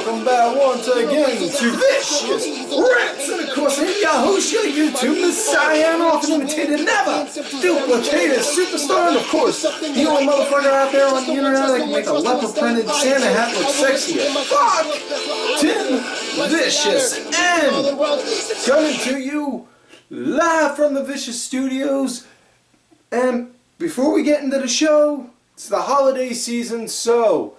welcome back once again to Vicious Rants, and of course in Yahushua YouTube Messiah, and often imitated, never duplicated superstar, and of course the only motherfucker out there on the internet that can make a leopard printed Santa hat look sexy as fuck, Tim Vicious, and coming to you live from the Vicious Studios. And before we get into the show, it's the holiday season, so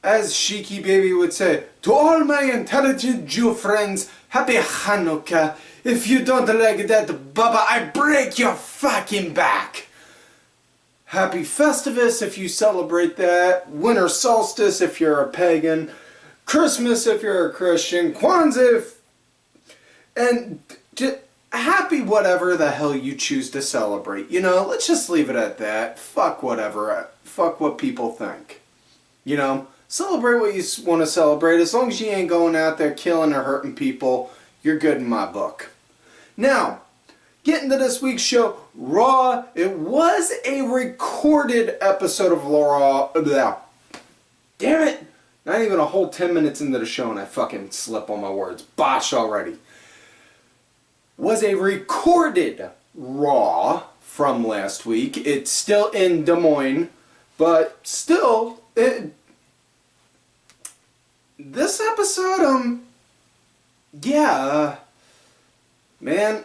as Shiki Baby would say, to all my intelligent Jew friends, happy Hanukkah. If you don't like that, Baba, I break your fucking back. Happy Festivus if you celebrate that. Winter Solstice if you're a pagan. Christmas if you're a Christian. Kwanzaa if... And happy whatever the hell you choose to celebrate. You know, let's just leave it at that. Fuck whatever. Fuck what people think. You know? Celebrate what you want to celebrate. As long as you ain't going out there killing or hurting people, you're good in my book. Now, getting to this week's show, Raw. It was a recorded episode of Raw. Damn it! Not even a whole 10 minutes into the show and I fucking slip on my words. Botched already. Was a recorded Raw from last week. It's still in Des Moines, but still... This episode, man,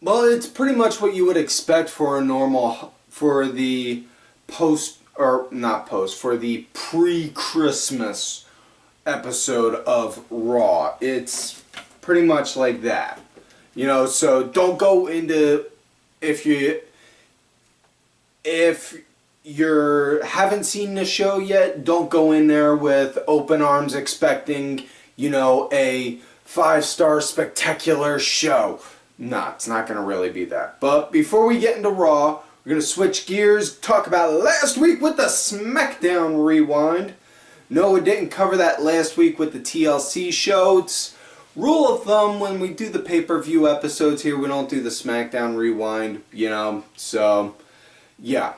well, it's pretty much what you would expect for a normal, for the for the pre-Christmas episode of Raw. It's pretty much like that, you know, so don't go into, if you haven't seen the show yet, don't go in there with open arms expecting, you know, a 5-star spectacular show. Nah, it's not going to really be that. But before we get into Raw, we're going to switch gears, talk about last week with the SmackDown Rewind. No, we didn't cover that last week with the TLC show. It's rule of thumb, when we do the pay-per-view episodes here, we don't do the SmackDown Rewind, you know, so, yeah.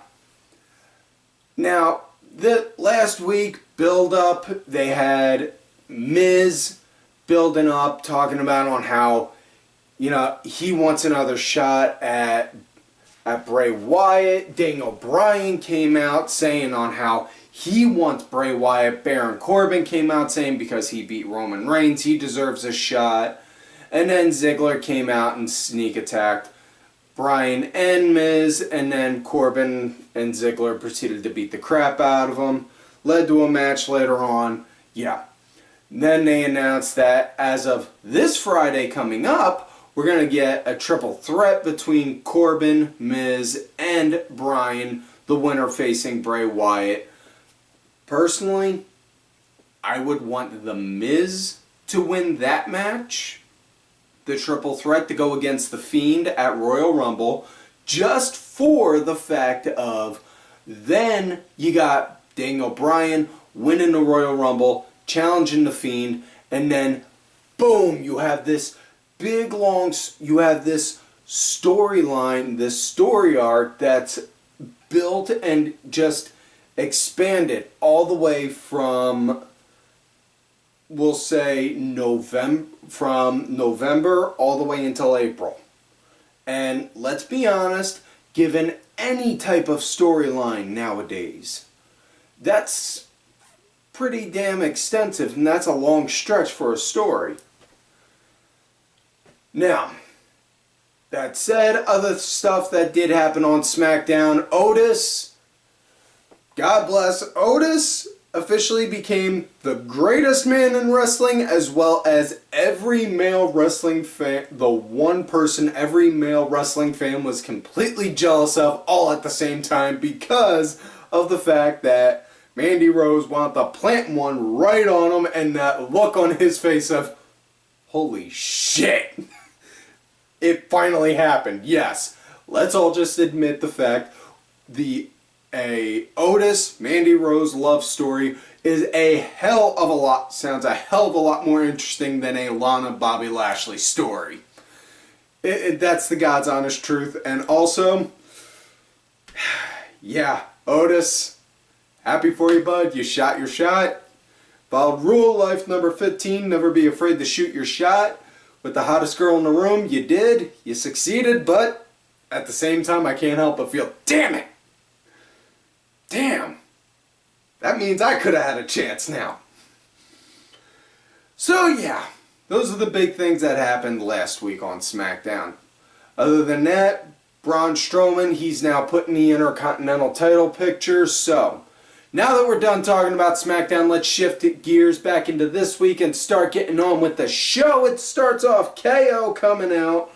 Now, the last week, build up, they had Miz building up, talking about on how, you know, he wants another shot at Bray Wyatt. Daniel Bryan came out saying on how he wants Bray Wyatt. Baron Corbin came out saying because he beat Roman Reigns, he deserves a shot. And then Ziggler came out and sneak attacked Bryan and Miz, and then Corbin and Ziggler proceeded to beat the crap out of him. Led to a match later on. Yeah. Then they announced that as of this Friday coming up, we're going to get a triple threat between Corbin, Miz, and Bryan, the winner facing Bray Wyatt. Personally, I would want The Miz to win that match. The triple threat to go against The Fiend at Royal Rumble, just for the fact of then you got Daniel Bryan winning the Royal Rumble, challenging The Fiend, and then boom, you have this big long, you have this storyline, this story arc that's built and just expanded all the way from, we'll say from November all the way until April. And let's be honest, given any type of storyline nowadays, that's pretty damn extensive, and that's a long stretch for a story. Now, that said, other stuff that did happen on SmackDown, Otis, God bless, Otis officially became the greatest man in wrestling, as well as every male wrestling fan, the one person every male wrestling fan was completely jealous of all at the same time because of the fact that Mandy Rose wanted to plant one right on him, and that look on his face of, holy shit, it finally happened. Yes, let's all just admit the fact a Otis Mandy Rose love story is a hell of a lot, sounds a hell of a lot more interesting than a Lana Bobby Lashley story. That's the God's honest truth. And also, yeah, Otis, happy for you, bud. You shot your shot. Followed rule of life number 15, never be afraid to shoot your shot. With the hottest girl in the room, you did, you succeeded, but at the same time I can't help but feel, damn it! Damn! That means I could have had a chance now. So yeah, those are the big things that happened last week on SmackDown. Other than that, Braun Strowman, he's now put in the Intercontinental title picture, so now that we're done talking about SmackDown, let's shift gears back into this week and start getting on with the show. It starts off KO coming out,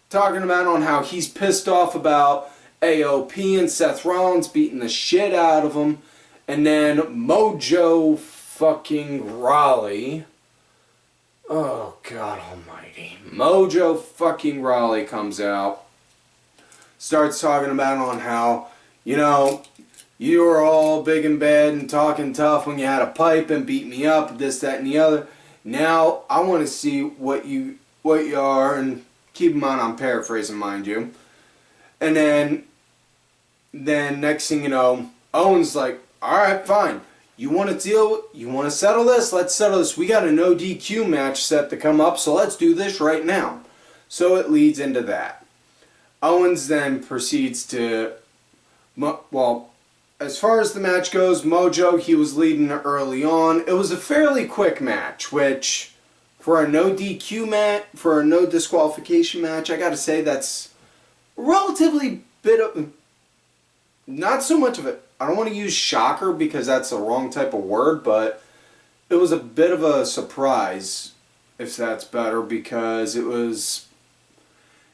talking about on how he's pissed off about AOP and Seth Rollins beating the shit out of him. And then MoJo fucking Rawley. Oh, God almighty. MoJo fucking Rawley comes out, starts talking about on how, you know, you were all big and bad and talking tough when you had a pipe and beat me up, this, that, and the other. Now, I want to see what you are, and keep in mind I'm paraphrasing, mind you. And then next thing you know, Owens like, alright, fine. You want to settle this? Let's settle this. We got a no DQ match set to come up, so let's do this right now. So it leads into that. Owens then proceeds to, well, as far as the match goes, MoJo, he was leading early on. It was a fairly quick match, which for a no DQ match, for a no disqualification match, I gotta say that's relatively bit of, not so much of it. I don't want to use shocker because that's the wrong type of word, but it was a bit of a surprise, if that's better, because it was,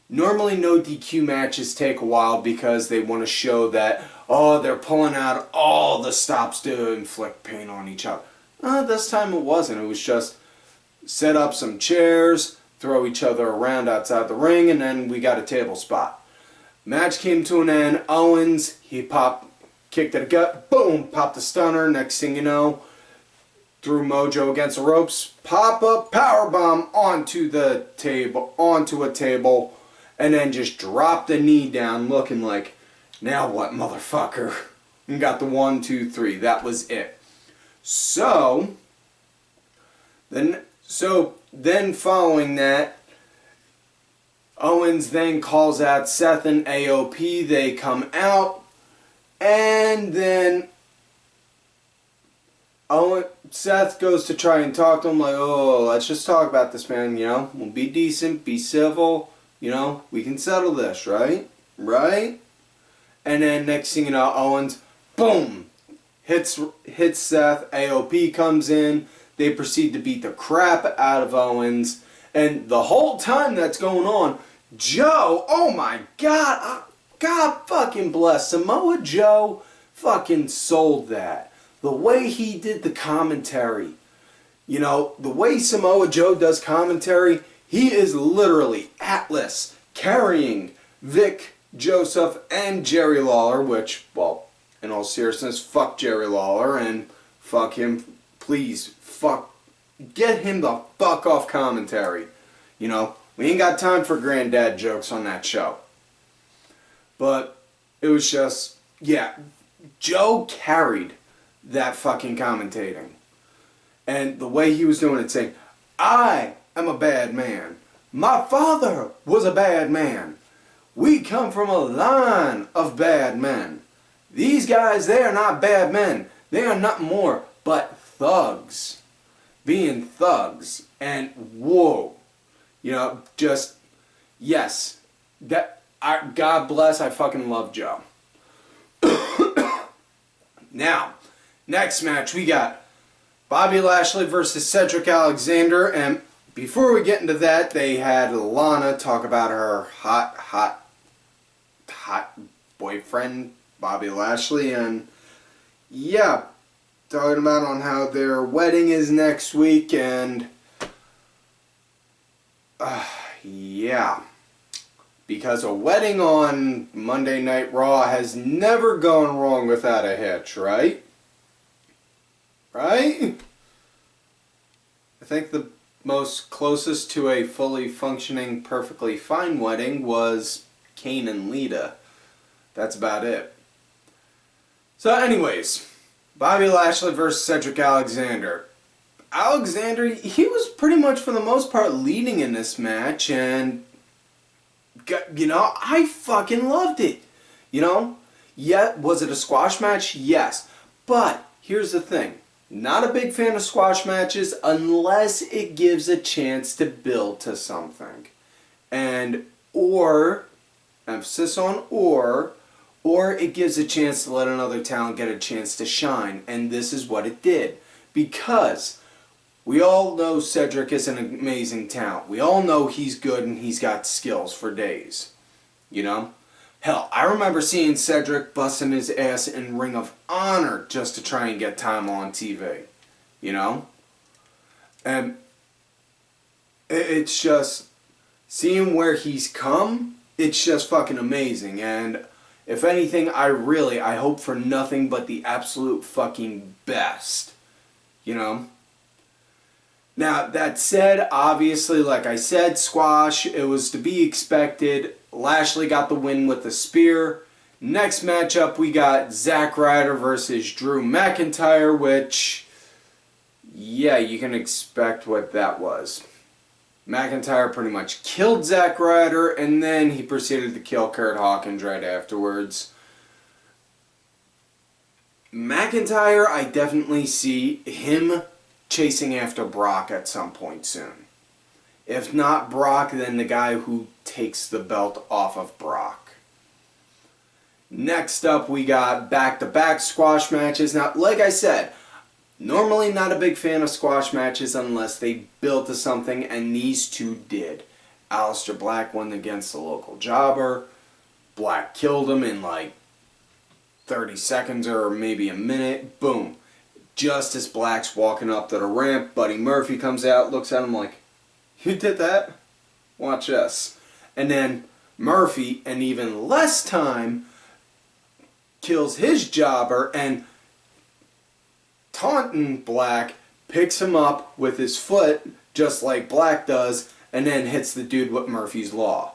normally no DQ matches take a while because they want to show that, oh, they're pulling out all the stops to inflict pain on each other. This time it wasn't. It was just set up some chairs, throw each other around outside the ring, and then we got a table spot. Match came to an end. Owens, he kicked at a gut, boom, popped a stunner. Next thing you know, threw MoJo against the ropes, pop-up powerbomb onto a table, and then just dropped the knee down looking like, now what, motherfucker? And got the 1, 2, 3. That was it. So then following that, Owens then calls out Seth and AOP. They come out, and then Seth goes to try and talk to him like, oh, let's just talk about this, man. You know, we'll be decent, be civil. You know, we can settle this, right? Right? And then next thing you know, Owens, boom, hits Seth. AOP comes in. They proceed to beat the crap out of Owens. And the whole time that's going on, Joe, oh my God, God fucking bless Samoa Joe fucking sold that. The way he did the commentary, you know, the way Samoa Joe does commentary, he is literally Atlas carrying Vic, Joseph, and Jerry Lawler, which, well, in all seriousness, fuck Jerry Lawler and fuck him. Please, get him the fuck off commentary. You know, we ain't got time for granddad jokes on that show. But it was just, yeah, Joe carried that fucking commentating. And the way he was doing it, saying, I am a bad man. My father was a bad man. We come from a line of bad men. These guys, they are not bad men. They are not more but thugs. Being thugs. And whoa. You know, just, yes. God bless, I fucking love Joe. Now, next match we got Bobby Lashley versus Cedric Alexander, and before we get into that, they had Lana talk about her hot boyfriend, Bobby Lashley, and yeah, talking about on how their wedding is next week, and yeah, because a wedding on Monday Night Raw has never gone wrong without a hitch, right? Right? I think the most closest to a fully functioning, perfectly fine wedding was Kane and Lita. That's about it. So anyways, Bobby Lashley versus Cedric Alexander. Alexander, he was pretty much for the most part leading in this match, and you know, I fucking loved it. You know, yet was it a squash match? Yes, but here's the thing: not a big fan of squash matches unless it gives a chance to build to something, and or emphasis on or it gives a chance to let another talent get a chance to shine, and this is what it did. Because we all know Cedric is an amazing talent. We all know he's good and he's got skills for days. You know? Hell, I remember seeing Cedric busting his ass in Ring of Honor just to try and get time on TV. You know? And it's just, seeing where he's come, it's just fucking amazing. And if anything, I hope for nothing but the absolute fucking best. You know? Now, that said, obviously, like I said, squash, it was to be expected. Lashley got the win with the spear. Next matchup, we got Zack Ryder versus Drew McIntyre, which, yeah, you can expect what that was. McIntyre pretty much killed Zack Ryder, and then he proceeded to kill Curt Hawkins right afterwards. McIntyre, I definitely see him chasing after Brock at some point soon. If not Brock, then the guy who takes the belt off of Brock. Next up, we got back-to-back squash matches. Now, like I said, normally not a big fan of squash matches unless they build to something, and these two did. Aleister Black won against the local jobber. Black killed him in like 30 seconds or maybe a minute. Boom. Just as Black's walking up to the ramp, Buddy Murphy comes out, looks at him like, "You did that? Watch this." And then Murphy, in even less time, kills his jobber, and taunting Black, picks him up with his foot, just like Black does, and then hits the dude with Murphy's Law.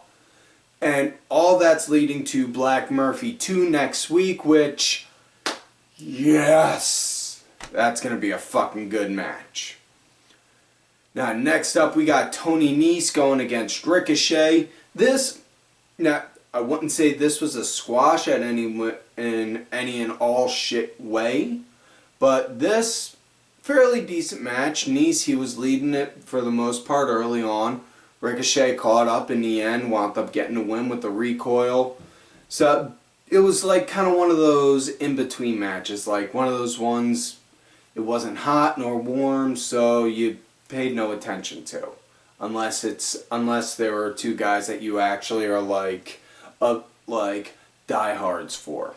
And all that's leading to Black Murphy 2 next week, which, yes! That's going to be a fucking good match. Now, next up, we got Tony Nese going against Ricochet. Now, I wouldn't say this was a squash in any and all shit way, but this, fairly decent match. Nese, he was leading it for the most part early on. Ricochet caught up in the end, wound up getting a win with the recoil. So, it was like kind of one of those in-between matches, like one of those ones. It wasn't hot nor warm, so you paid no attention to, unless there were two guys that you actually are like diehards for.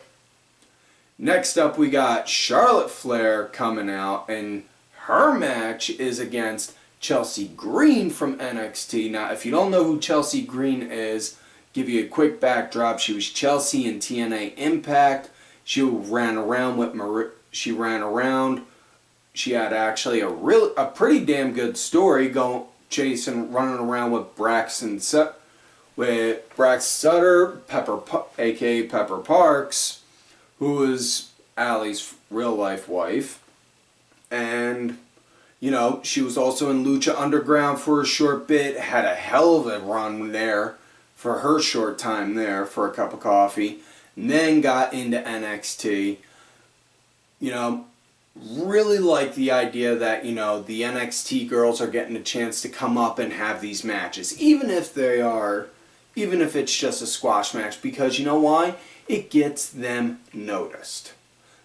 Next up, we got Charlotte Flair coming out, and her match is against Chelsea Green from NXT. Now, if you don't know who Chelsea Green is, give you a quick backdrop. She was Chelsea in TNA Impact. She ran around with She had actually a pretty damn good story running around with Braxton Sutter, aka Pepper Parks, who was Allie's real life wife, and you know, she was also in Lucha Underground for a short bit. Had a hell of a run there for her short time there for a cup of coffee, and then got into NXT. You know, really like the idea that, you know, the NXT girls are getting a chance to come up and have these matches, even if it's just a squash match, because you know why? It gets them noticed.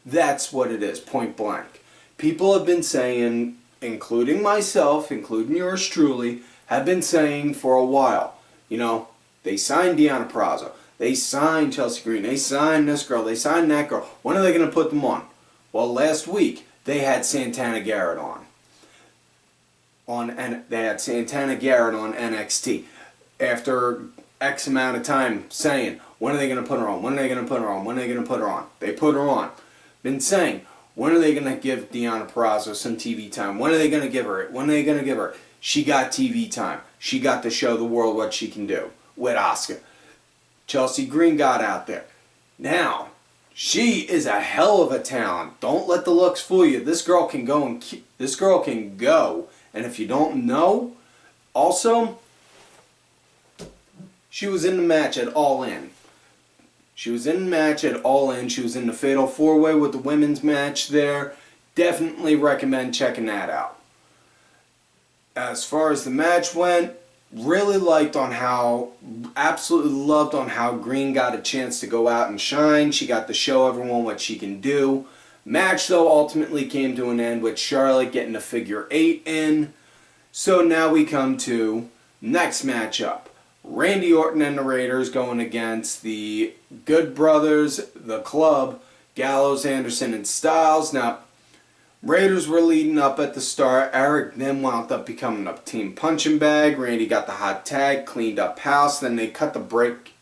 That's what it is, point blank. People have been saying, including myself, including yours truly, have been saying for a while, you know, they signed Deonna Purrazzo, they signed Chelsea Green, they signed this girl, they signed that girl. When are they going to put them on? Well, last week, they had Santana Garrett they had Santana Garrett on NXT. After X amount of time saying, when are they going to put her on? When are they going to put her on? When are they going to put her on? They put her on. Been saying, when are they going to give Deonna Purrazzo some TV time? When are they going to give her it? When are they going to give her it? She got TV time. She got to show the world what she can do with Asuka. Chelsea Green got out there. Now, she is a hell of a talent. Don't let the looks fool you. This girl can go and This girl can go. And if you don't know, also, she was in the match at All In. She was in the match at All In. She was in the Fatal 4-Way with the women's match there. Definitely recommend checking that out. As far as the match went, really liked on how, absolutely loved on how Green got a chance to go out and shine. She got to show everyone what she can do. Match, though, ultimately came to an end with Charlotte getting a figure 8 in. So now we come to next matchup. Randy Orton and the Raiders going against the Good Brothers, the Club, Gallows, Anderson, and Styles. Now, Raiders were leading up at the start. Erick then wound up becoming a team punching bag. Randy got the hot tag, cleaned up house. Then they cut the break.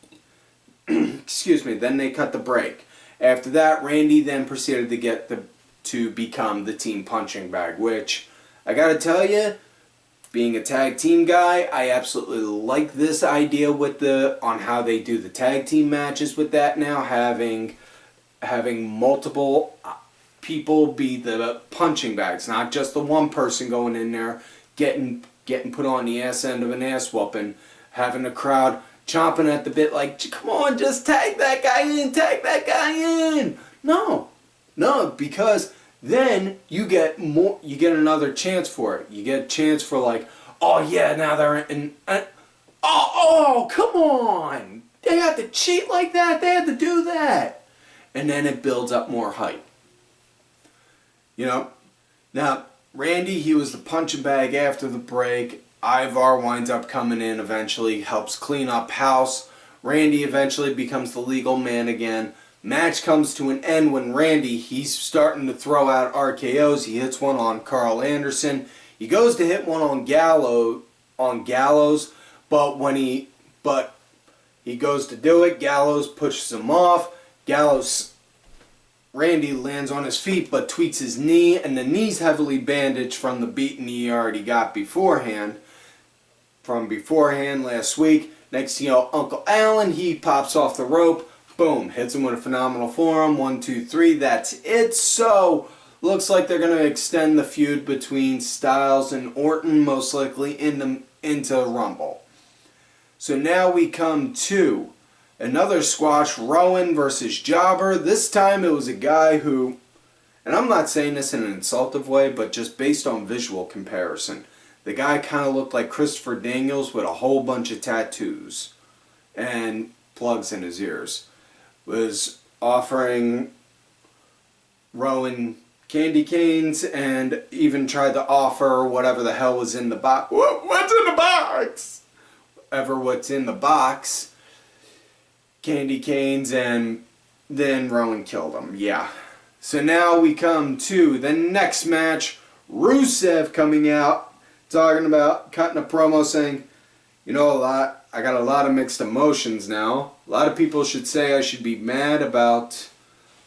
Excuse me. Then they cut the break. After that, Randy then proceeded to become the team punching bag, which I gotta tell you, being a tag team guy, I absolutely like this idea with on how they do the tag team matches with that now, having multiple people be the punching bags, not just the one person going in there getting put on the ass end of an ass whooping, having the crowd chomping at the bit like, come on, just tag that guy in, tag that guy in. No, because then you get another chance for it. You get a chance for like, oh yeah, now they're in, oh, come on. They had to cheat like that. They had to do that. And then it builds up more hype. You know? Now, Randy, he was the punching bag after the break. Ivar winds up coming in eventually, helps clean up house. Randy eventually becomes the legal man again. Match comes to an end when Randy, he's starting to throw out RKOs. He hits one on Carl Anderson. He goes to hit one on Gallows, but he goes to do it. Gallows pushes him off. Randy lands on his feet but tweaks his knee, and the knee's heavily bandaged from the beating he already got beforehand. Last week. Next thing you know, Uncle Allen, he pops off the rope. Boom, hits him with a phenomenal forearm. 1, 2, 3, that's it. So, looks like they're going to extend the feud between Styles and Orton, most likely into Rumble. So now we come to another squash, Rowan versus Jobber. This time it was a guy who, and I'm not saying this in an insultive way, but just based on visual comparison, the guy kind of looked like Christopher Daniels with a whole bunch of tattoos and plugs in his ears. Was offering Rowan candy canes and even tried to offer whatever the hell was in the box. What's in the box? What's in the box. Candy canes, and then Rowan killed him. Yeah. So now we come to the next match. Rusev coming out, talking about, cutting a promo saying, you know, I got a lot of mixed emotions now. A lot of people should say I should be mad about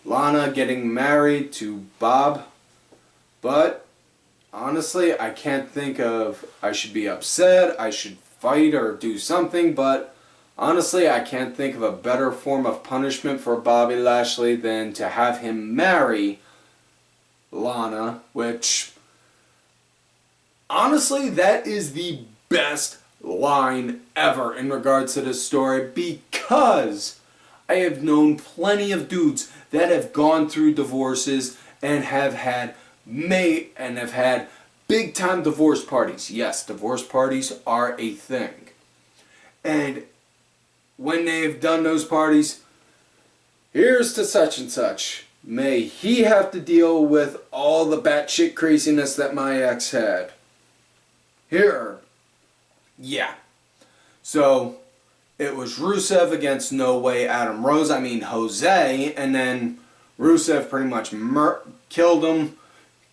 Lana getting married to Bob. But, honestly, I can't think of, I should be upset, I should fight or do something, but honestly, I can't think of a better form of punishment for Bobby Lashley than to have him marry Lana, which, honestly, that is the best line ever in regards to this story, because I have known plenty of dudes that have gone through divorces and have had big time divorce parties. Yes, divorce parties are a thing. And when they've done those parties, here's to such and such. May he have to deal with all the batshit craziness that my ex had. Here. Yeah. So, it was Rusev against No Way Adam Rose. I mean Jose. And then Rusev pretty much killed him.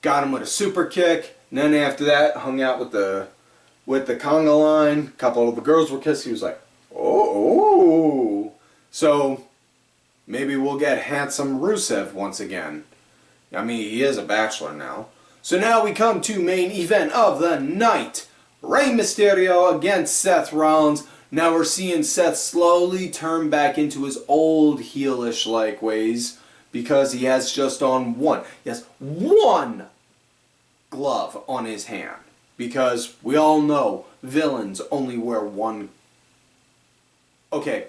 Got him with a super kick. And then after that, hung out with the conga line. A couple of the girls were kissed. He was like, oh. So, maybe we'll get handsome Rusev once again. I mean, he is a bachelor now. So now we come to main event of the night. Rey Mysterio against Seth Rollins. Now we're seeing Seth slowly turn back into his old heelish like ways, because he has just on one glove on his hand. Because we all know villains only wear one. Okay,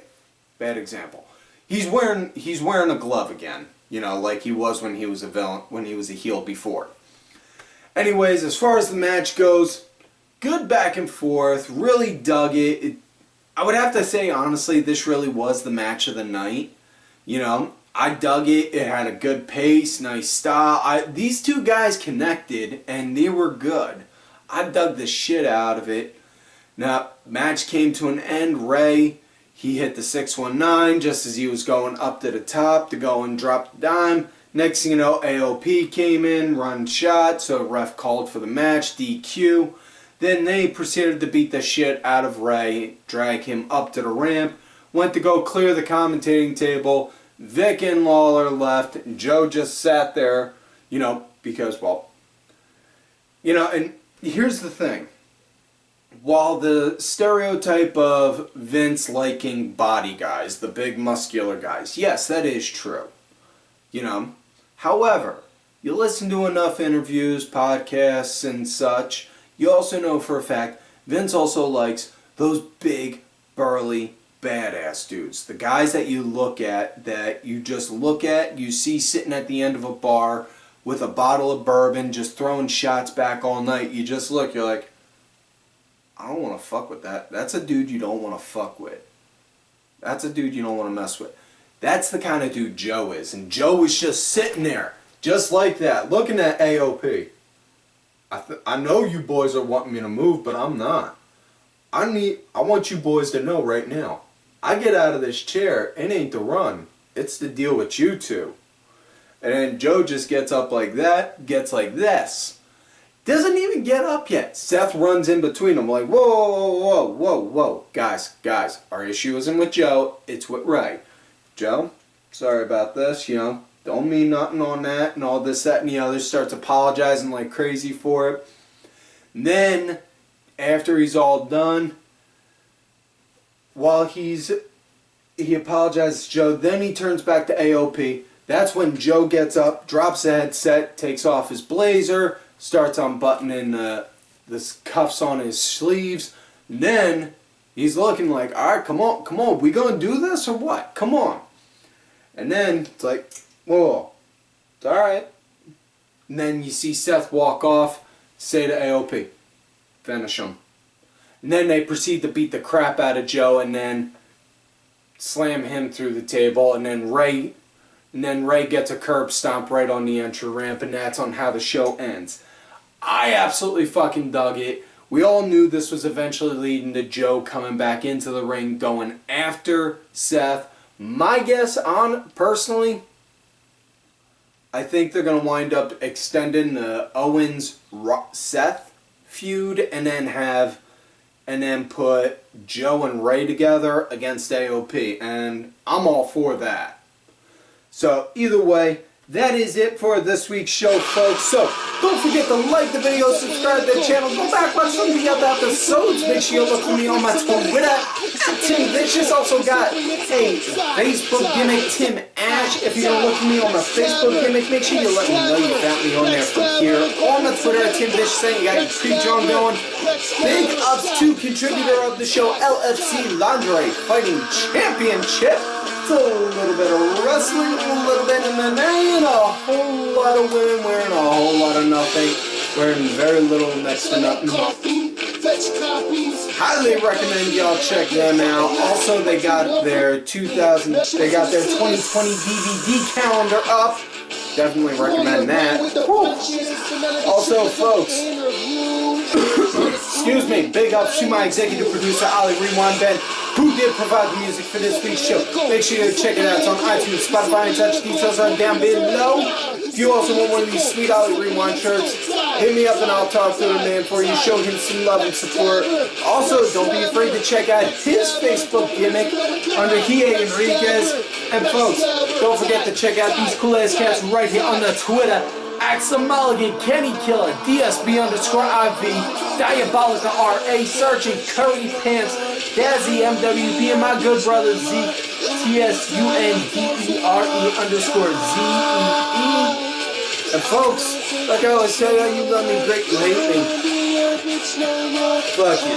bad example. He's wearing a glove again. You know, like he was when he was a villain, when he was a heel before. Anyways, as far as the match goes, good back and forth. Really dug it. I would have to say, honestly, this really was the match of the night. You know, I dug it. It had a good pace, nice style. These two guys connected, and they were good. I dug the shit out of it. Now, match came to an end. Ray, he hit the 619 just as he was going up to the top to go and drop the dime. Next thing you know, AOP came in, run shot, so ref called for the match, DQ. Then they proceeded to beat the shit out of Ray, drag him up to the ramp, went to go clear the commentating table. Vic and Lawler left. Joe just sat there, you know, because, well, you know, and here's the thing. While the stereotype of Vince liking body guys, the big muscular guys, yes, that is true. You know, however, you listen to enough interviews, podcasts, and such, you also know for a fact Vince also likes those big, burly, badass dudes. The guys that you look at, that you just look at, you see sitting at the end of a bar with a bottle of bourbon, just throwing shots back all night. You just look, you're like, I don't want to fuck with that. That's a dude you don't want to fuck with. That's a dude you don't want to mess with. That's the kind of dude Joe is. And Joe was just sitting there, just like that, looking at AOP. I know you boys are wanting me to move, but I'm not. I want you boys to know right now, I get out of this chair, it ain't the run. It's the deal with you two. And then Joe just gets up like that, gets like this. Doesn't even get up yet. Seth runs in between them like, whoa, whoa, whoa, whoa, whoa. Guys, our issue isn't with Joe, it's with Ray. Joe, sorry about this, you know, don't mean nothing on that, and all this, that, and the other. Starts apologizing like crazy for it. And then, after he's all done, while he apologizes to Joe, then he turns back to AOP. That's when Joe gets up, drops the headset, takes off his blazer, starts unbuttoning the cuffs on his sleeves. And then he's looking like, all right, come on, we gonna do this or what? Come on. And then it's like, whoa, it's all right. And then you see Seth walk off, say to AOP, finish him. And then they proceed to beat the crap out of Joe and then slam him through the table. And then Ray gets a curb stomp right on the entry ramp, and that's on how the show ends. I absolutely fucking dug it. We all knew this was eventually leading to Joe coming back into the ring, going after Seth. My guess personally, I think they're going to wind up extending the Owens-Seth feud and then put Joe and Ray together against AOP. And I'm all for that. So either way, that is it for this week's show, folks. So don't forget to like the video, subscribe to the channel, go back, watch some of the other episodes. Make sure you look for me on my Twitter. Tim Vicious also got a Facebook gimmick, Tim Ash. If you're going to look for me on my Facebook gimmick, make sure you let me know you found me on there from here. On the Twitter, Tim Vicious saying you got your pre-John going. Big ups to contributor of the show, LFC Lingerie Fighting Championship. A little bit of wrestling, a little bit of men, and a whole lot of women wearing a whole lot of nothing, wearing very little next to nothing. Highly recommend y'all check them out. Also, they got their 2020 DVD calendar up. Definitely recommend that. Also, folks, excuse me, big ups to my executive producer, Ali Rewind Ben, who did provide the music for this week's show. Make sure you check it out. It's on iTunes, Spotify, and such. Details are down below. If you also want one of these sweet Ali Rewind shirts, hit me up and I'll talk to the man for you. Show him some love and support. Also, don't be afraid to check out his Facebook gimmick under Hie Enriquez. And folks, don't forget to check out these cool ass cats right here on the Twitter. Axel Mulligan, Kenny Killer, DSB_IV, Diabolica RA, Sergeant Curry Pants, Dazzy MWP, and my good brother Zeke, TSUNDERE_ZEE. And folks, like I always tell you, you love me great, you hate me. Fuck you.